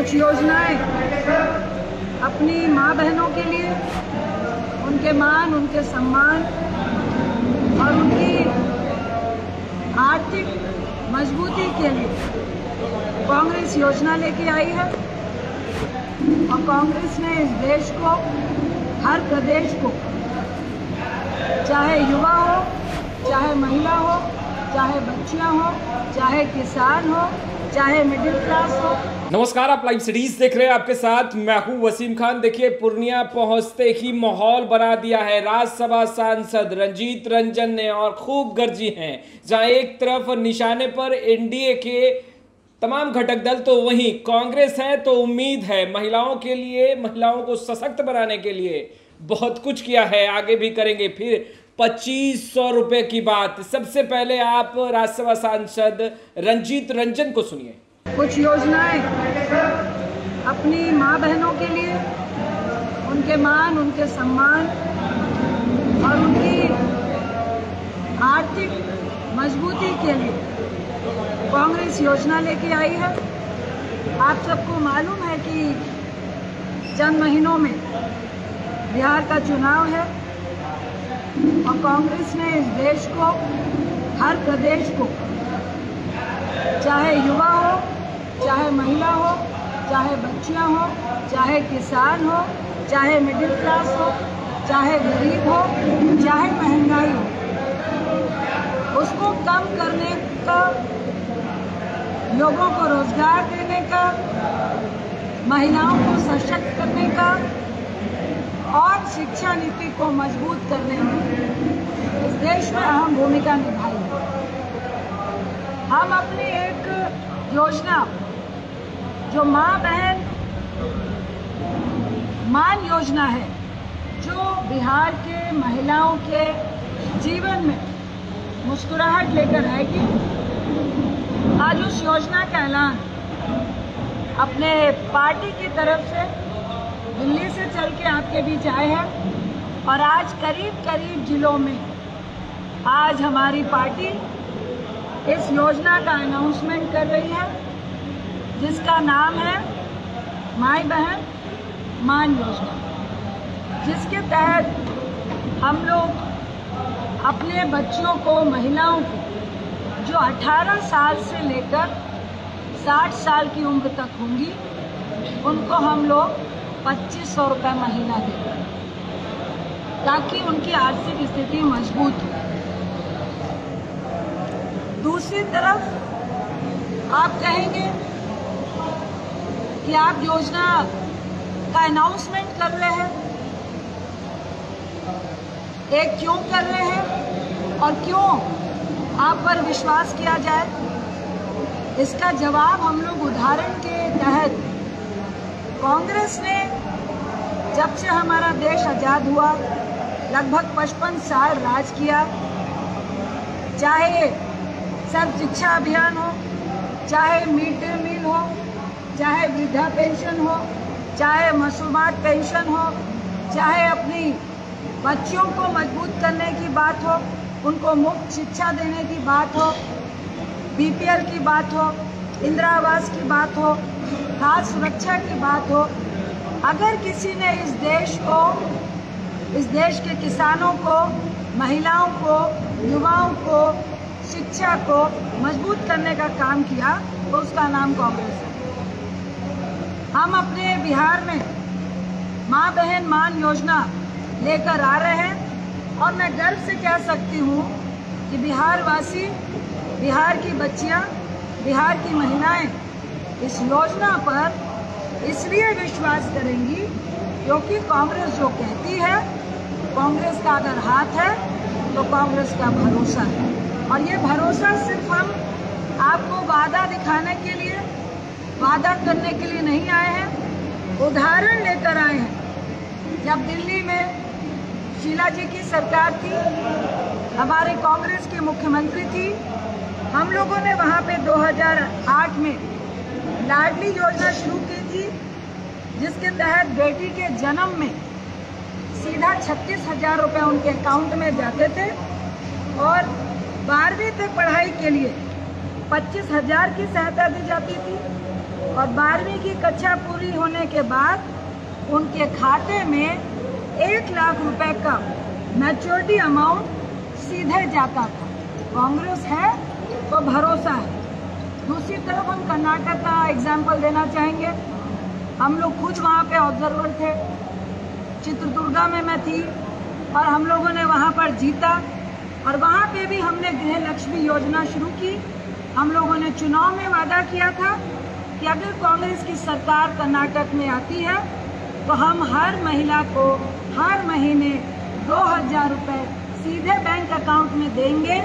कुछ योजनाएं अपनी माँ बहनों के लिए, उनके मान, उनके सम्मान और उनकी आर्थिक मजबूती के लिए कांग्रेस योजना लेके आई है। और कांग्रेस ने इस देश को, हर प्रदेश को, चाहे युवा हो, चाहे महिला हो, चाहे बच्चियां हो, चाहे किसान हो, चाहे मिडिल क्लास हो। नमस्कार, आप लाइव सिटीज देख रहे हैं। आपके साथ मैं हूं वसीम खान। देखिए, पूर्णिया पहुंचते ही माहौल बना दिया है। राज्यसभा सांसद रंजीत रंजन ने और खूब गर्जी हैं। जहां एक तरफ निशाने पर एनडीए के तमाम घटक दल, तो वहीं कांग्रेस है। तो उम्मीद है महिलाओं के लिए, महिलाओं को सशक्त बनाने के लिए बहुत कुछ किया है, आगे भी करेंगे। फिर 2500 रुपए की बात। सबसे पहले आप राज्यसभा सांसद रंजीत रंजन को सुनिए। कुछ योजनाएं अपनी माँ बहनों के लिए, उनके मान, उनके सम्मान और उनकी आर्थिक मजबूती के लिए कांग्रेस योजना लेके आई है। आप सबको मालूम है कि चंद महीनों में बिहार का चुनाव है और कांग्रेस ने इस देश को, हर प्रदेश को, चाहे युवा हो, चाहे महिला हो, चाहे बच्चियां हो, चाहे किसान हो, चाहे मिडिल क्लास हो, चाहे गरीब हो, चाहे महंगाई हो, उसको कम करने का, लोगों को रोजगार देने का, महिलाओं को सशक्त करने का और शिक्षा नीति को मजबूत करने में इस देश में अहम भूमिका निभाई है। हम अपनी एक योजना, जो माँ बहन मान योजना है, जो बिहार के महिलाओं के जीवन में मुस्कुराहट लेकर आएगी, आज उस योजना का ऐलान अपने पार्टी की तरफ से दिल्ली से चल के आपके बीच आए हैं। और आज करीब करीब जिलों में आज हमारी पार्टी इस योजना का अनाउंसमेंट कर रही है, जिसका नाम है माई बहन मान योजना, जिसके तहत हम लोग अपने बच्चियों को, महिलाओं को, जो 18 साल से लेकर 60 साल की उम्र तक होंगी, उनको हम लोग 2500 रुपये महीना देंगे, ताकि उनकी आर्थिक स्थिति मजबूत हो। दूसरी तरफ आप कहेंगे कि आप योजना का अनाउंसमेंट कर रहे हैं, एक क्यों कर रहे हैं और क्यों आप पर विश्वास किया जाए? इसका जवाब हम लोग उदाहरण के तहत, कांग्रेस ने जब से हमारा देश आज़ाद हुआ लगभग 55 साल राज किया। चाहे सर्व शिक्षा अभियान हो, चाहे मिड डे मील हो, चाहे वृद्धा पेंशन हो, चाहे मसूमात पेंशन हो, चाहे अपनी बच्चियों को मजबूत करने की बात हो, उनको मुफ्त शिक्षा देने की बात हो, बीपीएल की बात हो, इंदिरा आवास की बात हो, खाद्य सुरक्षा की बात हो। अगर किसी ने इस देश को, इस देश के किसानों को, महिलाओं को, युवाओं को, शिक्षा को मजबूत करने का काम किया, तो उसका नाम कांग्रेस है। हम अपने बिहार में माँ बहन मान योजना लेकर आ रहे हैं और मैं गर्व से कह सकती हूँ कि बिहार वासी, बिहार की बच्चियाँ, बिहार की महिलाएं इस योजना पर इसलिए विश्वास करेंगी क्योंकि कांग्रेस जो कहती है, कांग्रेस का अगर हाथ है तो कांग्रेस का भरोसा है। और ये भरोसा सिर्फ हम आपको वादा दिखाने के लिए, वादा करने के लिए नहीं आए हैं, उदाहरण लेकर आए हैं। जब दिल्ली में शीला जी की सरकार थी, हमारे कांग्रेस के मुख्यमंत्री थी, हम लोगों ने वहाँ पे 2008 में लाडली योजना शुरू की थी, जिसके तहत बेटी के जन्म में सीधा 36,000 रुपये उनके अकाउंट में जाते थे और 12वीं तक पढ़ाई के लिए 25,000 की सहायता दी जाती थी। और 12वीं की कक्षा पूरी होने के बाद उनके खाते में 1 लाख रुपए का मैच्योरिटी अमाउंट सीधे जाता था। कांग्रेस है तो भरोसा है। दूसरी तरफ हम कर्नाटक का एग्जाम्पल देना चाहेंगे। हम लोग कुछ वहाँ पे ऑब्जर्वर थे, चित्रदुर्गा में मैं थी और हम लोगों ने वहाँ पर जीता और वहाँ पे भी हमने गृह लक्ष्मी योजना शुरू की। हम लोगों ने चुनाव में वादा किया था कि अगर कांग्रेस की सरकार कर्नाटक में आती है तो हम हर महिला को हर महीने 2000 रुपये सीधे बैंक अकाउंट में देंगे।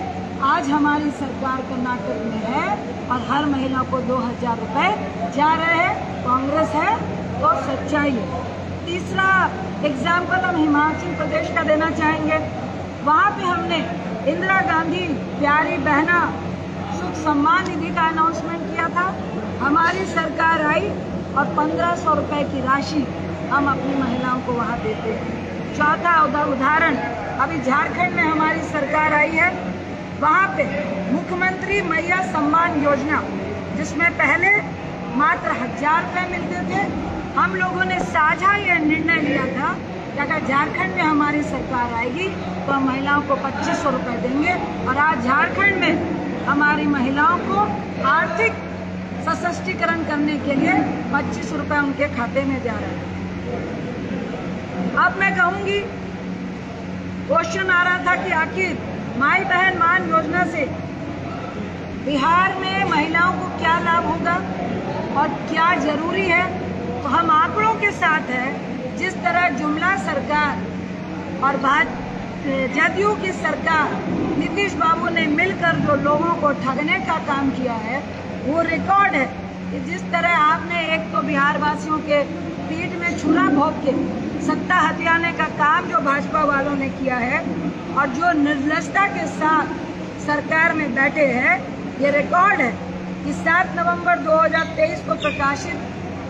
आज हमारी सरकार कर्नाटक में है और हर महिला को 2000 रुपये जा रहे हैं। कांग्रेस है तो सच्चाई है। तीसरा एग्जाम्पल हम हिमाचल प्रदेश का देना चाहेंगे। वहाँ पे हमने इंदिरा गांधी प्यारी बहना सुख सम्मान निधि का अनाउंसमेंट किया था। हमारी सरकार आई और 1500 रुपये की राशि हम अपनी महिलाओं को वहाँ देते हैं। चौथा उदाहरण, अभी झारखंड में हमारी सरकार आई है, वहाँ पे मुख्यमंत्री मैया सम्मान योजना, जिसमें पहले मात्र 1000 रुपये मिलते थे। हम लोगों ने साझा यह निर्णय लिया था कि अगर झारखंड में हमारी सरकार आएगी तो हम महिलाओं को 2500 रुपये देंगे और आज झारखंड में हमारी महिलाओं को आर्थिक सशक्तिकरण करने के लिए 2500 रुपये उनके खाते में जा रहा है। अब मैं कहूँगी, क्वेश्चन आ रहा था कि आखिर माई बहन मान योजना से बिहार में महिलाओं को क्या लाभ होगा और क्या जरूरी है, तो हम आंकड़ों के साथ है। जिस तरह जुमला सरकार और जदयू की सरकार नीतीश बाबू ने मिलकर जो लोगों को ठगने का काम किया है वो रिकॉर्ड है कि जिस तरह आपने एक तो बिहार वासियों के पीठ में छुरा भोंक के सत्ता हथियाने का काम जो भाजपा वालों ने किया है और जो निर्लजता के साथ सरकार में बैठे हैं, ये रिकॉर्ड है कि 7 नवंबर 2023 को प्रकाशित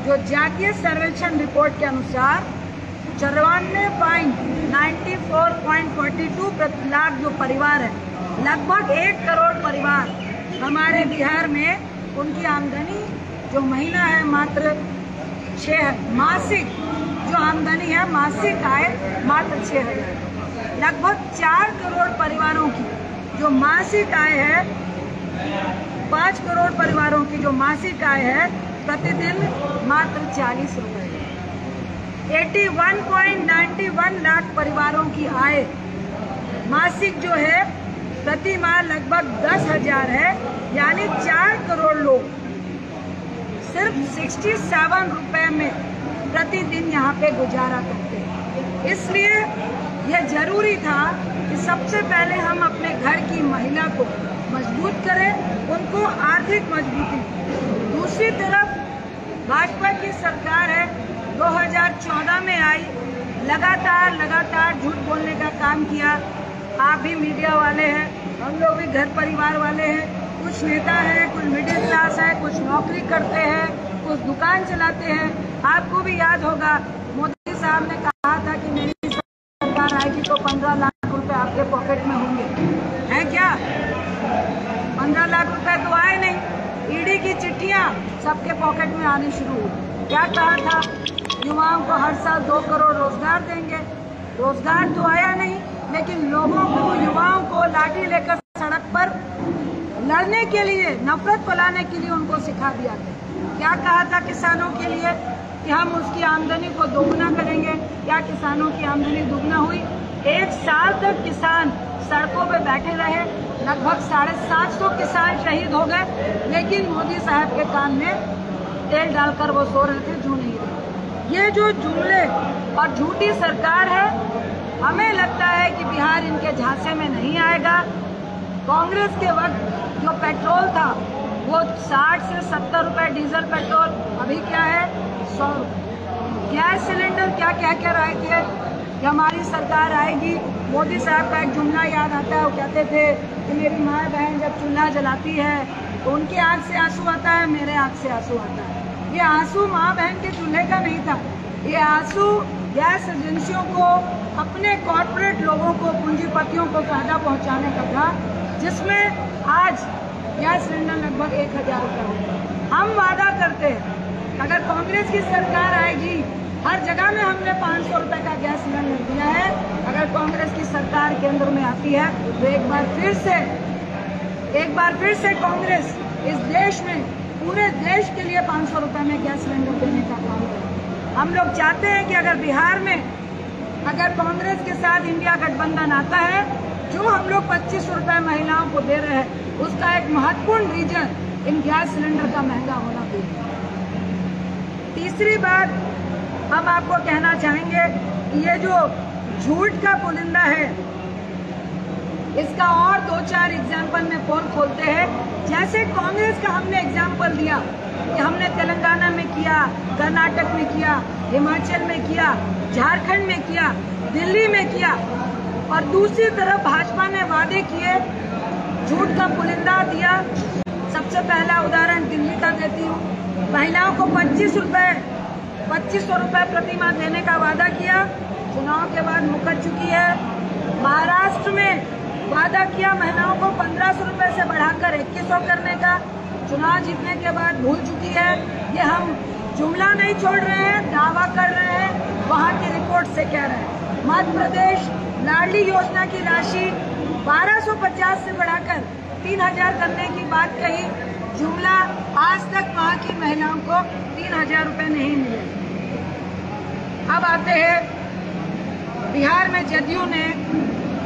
जो जातीय सर्वेक्षण रिपोर्ट के अनुसार 94.42 लाख जो परिवार है, लगभग 1 करोड़ परिवार हमारे बिहार में उनकी आमदनी जो महीना है मात्र 6, मासिक जो आमदनी है मासिक आय मात्र 6000। लगभग 4 करोड़ परिवारों की जो मासिक आय है, 5 करोड़ परिवारों की जो मासिक आय है प्रतिदिन मात्र 40 रुपये। 81.91 लाख परिवारों की आय मासिक जो है प्रति माह लगभग 10,000 है, यानी 4 करोड़ लोग सिर्फ 67 रुपये में प्रतिदिन यहाँ पे गुजारा करते हैं। इसलिए यह जरूरी था कि सबसे पहले हम अपने घर की महिला को मजबूत करें, उनको आर्थिक मजबूती। दूसरी तरफ भाजपा की सरकार है, 2014 में आई, लगातार झूठ बोलने का काम किया। आप भी मीडिया वाले हैं, हम लोग भी घर परिवार वाले हैं, कुछ नेता हैं, कुछ मिडिल क्लास है, कुछ नौकरी करते हैं, कुछ दुकान चलाते हैं। आपको भी याद होगा मोदी साहब ने कहा था कि मेरी सरकार आएगी तो 15 लाख रुपए आपके पॉकेट में होंगे। है क्या? 15 लाख रुपए तो आए नहीं। ईडी की चिट्ठियां सबके पॉकेट में आनी शुरू हुई। क्या कहा था? युवाओं को हर साल 2 करोड़ रोजगार देंगे। रोजगार तो आया नहीं, लेकिन लोगों को, युवाओं को लाठी लेकर सड़क पर लड़ने के लिए, नफरत फैलाने के लिए उनको सिखा दिया गया। क्या कहा था किसानों के लिए कि हम उसकी आमदनी को दोगुना करेंगे। क्या किसानों की आमदनी दोगुना हुई? 1 साल तक किसान सड़कों पे बैठे रहे, लगभग 750 किसान शहीद हो गए, लेकिन मोदी साहब के कान में तेल डालकर वो सो रहे थे, जो नहीं रहे। ये जो जुमले और झूठी सरकार है, हमें लगता है कि बिहार इनके झांसे में नहीं आएगा। कांग्रेस के वक्त जो पेट्रोल था वो 60 से 70 रुपए डीजल पेट्रोल, अभी क्या है 100 रुपये। गैस सिलेंडर क्या कह रहे थे कि हमारी सरकार आएगी। मोदी साहब का एक जुमला याद आता है, वो कहते थे कि मेरी माँ बहन जब चूल्हा जलाती है तो उनकी आँख से आंसू आता है, मेरे आँख से आंसू आता है। ये आंसू माँ बहन के चूल्हे का नहीं था, ये आंसू गैस एजेंसियों को, अपने कॉर्पोरेट लोगों को, पूंजीपतियों को फायदा पहुँचाने का था, जिसमें आज गैस सिलेंडर लगभग 1000 रुपये होता है। हम वादा करते हैं अगर कांग्रेस की सरकार आएगी, हर जगह में हमने 500 रुपए का गैस सिलेंडर दिया है। अगर कांग्रेस की सरकार केंद्र में आती है तो एक बार फिर से कांग्रेस इस देश में, पूरे देश के लिए 500 रुपए में गैस सिलेंडर देने का काम करे। हम लोग चाहते हैं कि अगर बिहार में अगर कांग्रेस के साथ इंडिया गठबंधन आता है, जो हम लोग 25 रुपए महिलाओं को दे रहे हैं, उसका एक महत्वपूर्ण रीजन इन गैस सिलेंडर का महंगा होना भी है। तीसरी बात हम आपको कहना चाहेंगे कि ये जो झूठ का पुलिंदा है, इसका और 2-4 एग्जाम्पल में पोल खोलते हैं। जैसे कांग्रेस का हमने एग्जाम्पल दिया कि हमने तेलंगाना में किया, कर्नाटक में किया, हिमाचल में किया, झारखंड में किया, दिल्ली में किया, और दूसरी तरफ भाजपा ने वादे किए, झूठ का पुलिंदा दिया। सबसे पहला उदाहरण दिल्ली का देती हूँ। महिलाओं को 2500 रुपए प्रति माह देने का वादा किया, चुनाव के बाद मुकर चुकी है। महाराष्ट्र में वादा किया महिलाओं को 1500 रुपए से बढ़ाकर 2100 करने का, चुनाव जीतने के बाद भूल चुकी है। ये हम जुमला नहीं छोड़ रहे हैं, दावा कर रहे हैं, वहाँ की रिपोर्ट से कह रहे हैं। मध्य प्रदेश लाडली योजना की राशि 1250 से बढ़ाकर 3000 करने की बात कही, जुमला। आज तक वहाँ की महिलाओं को 3000 रुपए नहीं मिले। अब आते हैं बिहार में जदयू ने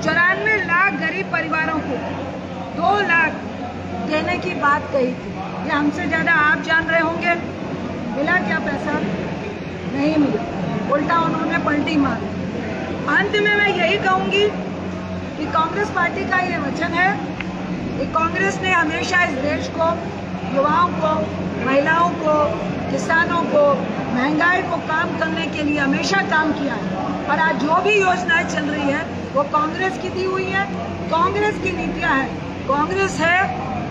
94 लाख गरीब परिवारों को 2 लाख देने की बात कही थी। ये हमसे ज्यादा आप जान रहे होंगे। मिला क्या पैसा? नहीं मिला, उल्टा उन्होंने पलटी मारी। अंत में मैं यही कहूंगी कि कांग्रेस पार्टी का ये वचन है कि कांग्रेस ने हमेशा इस देश को, युवाओं को, महिलाओं को, किसानों को, महंगाई को काम करने के लिए हमेशा काम किया है। और आज जो भी योजनाएं चल रही है वो कांग्रेस की दी हुई है, कांग्रेस की नीतियां हैं। कांग्रेस है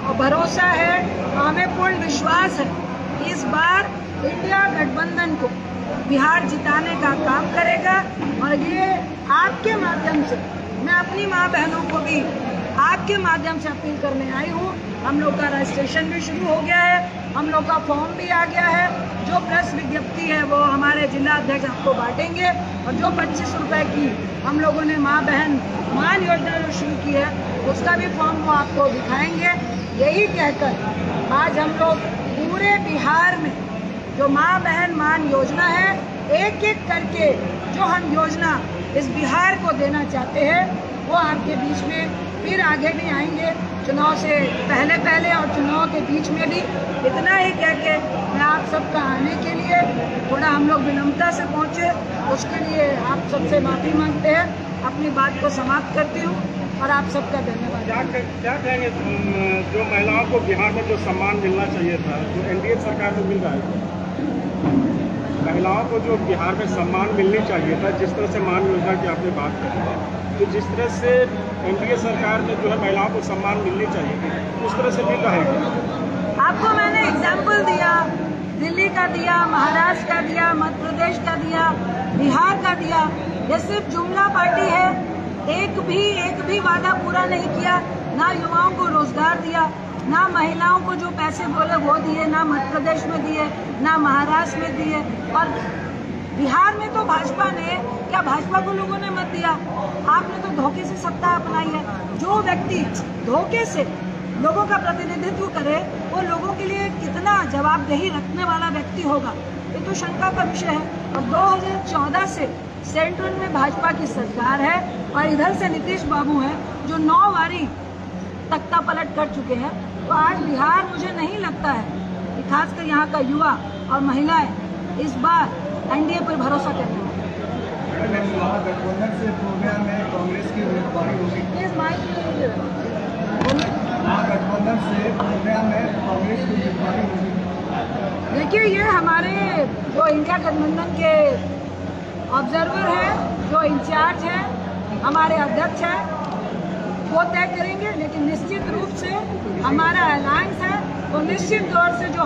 और भरोसा है और हमें पूर्ण विश्वास है कि इस बार इंडिया गठबंधन को बिहार जिताने का काम करेगा। और ये आपके माध्यम से, मैं अपनी माँ बहनों को भी आपके माध्यम से अपील करने आई हूँ। हम लोग का रजिस्ट्रेशन भी शुरू हो गया है, हम लोग का फॉर्म भी आ गया है। जो प्रेस विज्ञप्ति है वो हमारे जिला अध्यक्ष आपको बांटेंगे, और जो 25 रुपए की हम लोगों ने माँ बहन मान योजना जो शुरू की है, उसका भी फॉर्म वो आपको दिखाएंगे। यही कहकर आज हम लोग पूरे बिहार में जो माँ बहन मान योजना है, एक एक करके जो हम योजना इस बिहार को देना चाहते हैं, वो आपके बीच में फिर आगे भी आएंगे, चुनाव से पहले और चुनाव के बीच में भी। इतना ही कह के मैं आप सबका आने के लिए थोड़ा हम लोग विनम्रता से पहुँचे, उसके लिए आप सबसे माफ़ी मांगते हैं। अपनी बात को समाप्त करती हूँ और आप सबका धन्यवाद। क्या कहेंगे जो महिलाओं को बिहार में जो सम्मान मिलना चाहिए था, जो एनडीए सरकार को मिल रहा है, महिलाओं को जो बिहार में सम्मान मिलनी चाहिए था, जिस तरह से मान योजना की आपने बात करी, तो जिस तरह से एनडीए सरकार में जो है महिलाओं को सम्मान मिलनी चाहिए थी, उस तरह से मिल रहा है? आपको मैंने एग्जाम्पल दिया, दिल्ली का दिया, महाराष्ट्र का दिया, मध्य प्रदेश का दिया, बिहार का दिया। ये सिर्फ जुमला पार्टी है, एक भी वादा पूरा नहीं किया। ना युवाओं को रोजगार दिया, ना महिलाओं को जो पैसे बोले वो दिए, ना मध्य प्रदेश में दिए, ना महाराष्ट्र में दिए। और बिहार में तो भाजपा ने, क्या भाजपा को लोगों ने मत दिया? आपने तो धोखे से सत्ता अपनाई है। जो व्यक्ति धोखे से लोगों का प्रतिनिधित्व करे, वो लोगों के लिए कितना जवाबदेही रखने वाला व्यक्ति होगा, ये तो शंका का विषय है। और 2014 से सेंट्रल में भाजपा की सरकार है और इधर से नीतीश बाबू हैं जो 9 बारी तख्ता पलट कर चुके हैं। तो आज बिहार, मुझे नहीं लगता है कि खासकर यहाँ का युवा और महिलाएं इस बार एनडीए पर भरोसा करने वाले। महागठबंधन से पूर्णिया में कांग्रेस की उम्मीदवारी होगी। महागठबंधन से पूर्णिया में कांग्रेस की उम्मीदवारी होगी। देखिए, ये हमारे जो इंडिया गठबंधन के ऑब्जर्वर हैं, जो इंचार्ज हैं, हमारे अध्यक्ष हैं, वो तय करेंगे। लेकिन निश्चित रूप से हमारा अलायंस है, तो निश्चित तौर से जो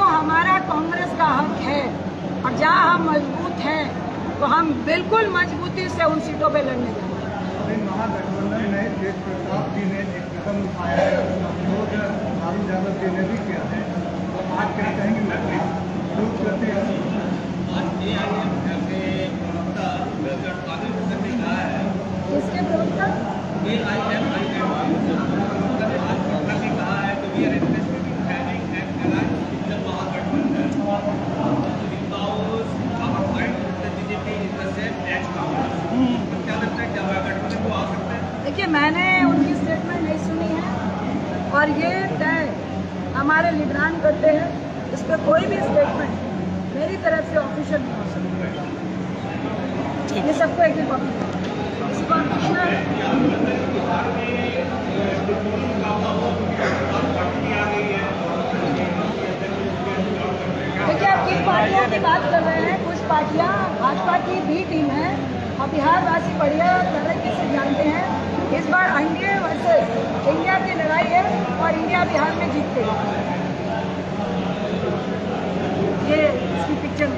हमारा कांग्रेस का हक है और जहाँ हम मजबूत हैं, तो हम बिल्कुल मजबूती से उन सीटों पे लड़ने जाएंगे। महागठबंधन ने तेज प्रताप जी ने एक कदम उठाया है, लालू यादव जी ने भी किया है, तो आज क्या कहेंगे? और ये तय हमारे लीडरान करते हैं। इस पर कोई भी स्टेटमेंट मेरी तरफ से ऑफिशियल नहीं हो सकता। ये सबको एक दिन कॉपी देखिए, आप किन पार्टियों की बात कर रहे हैं। कुछ पार्टियां भाजपा की बी टीम है और बिहार वासी बढ़िया तरीके से जानते हैं इस बार एनडीए वर्सेस इंडिया की लड़ाई है और इंडिया बिहार में जीतते हैं। ये इसकी पिक्चर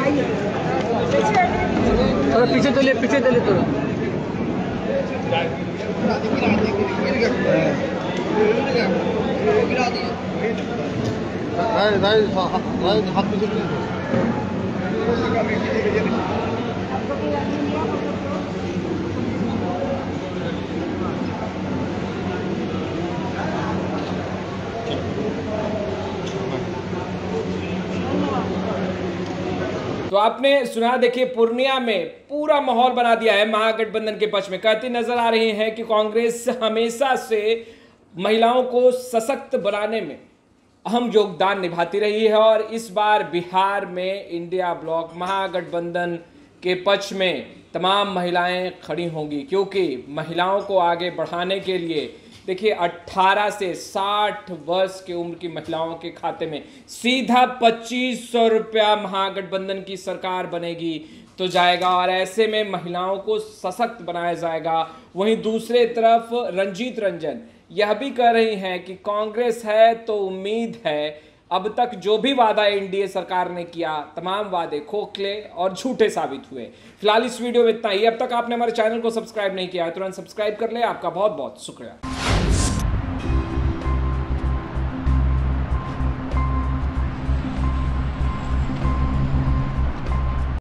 आइए, थोड़ा पीछे चलिए थोड़ा। हाथ पीछे तो आपने सुना, देखिए पूर्णिया में पूरा माहौल बना दिया है महागठबंधन के पक्ष में। कहती नजर आ रही है कि कांग्रेस हमेशा से महिलाओं को सशक्त बनाने में अहम योगदान निभाती रही है और इस बार बिहार में इंडिया ब्लॉक महागठबंधन के पक्ष में तमाम महिलाएं खड़ी होंगी, क्योंकि महिलाओं को आगे बढ़ाने के लिए देखिए 18 से 60 वर्ष की उम्र की महिलाओं के खाते में सीधा 2500 रुपया महागठबंधन की सरकार बनेगी तो जाएगा और ऐसे में महिलाओं को सशक्त बनाया जाएगा। वहीं दूसरे तरफ रंजीत रंजन यह भी कह रही हैं कि कांग्रेस है तो उम्मीद है। अब तक जो भी वादा एनडीए सरकार ने किया तमाम वादे खोखले और झूठे साबित हुए। फिलहाल इस वीडियो में इतना ही। अब तक आपने हमारे चैनल को सब्सक्राइब नहीं किया है तुरंत सब्सक्राइब कर ले। आपका बहुत बहुत शुक्रिया।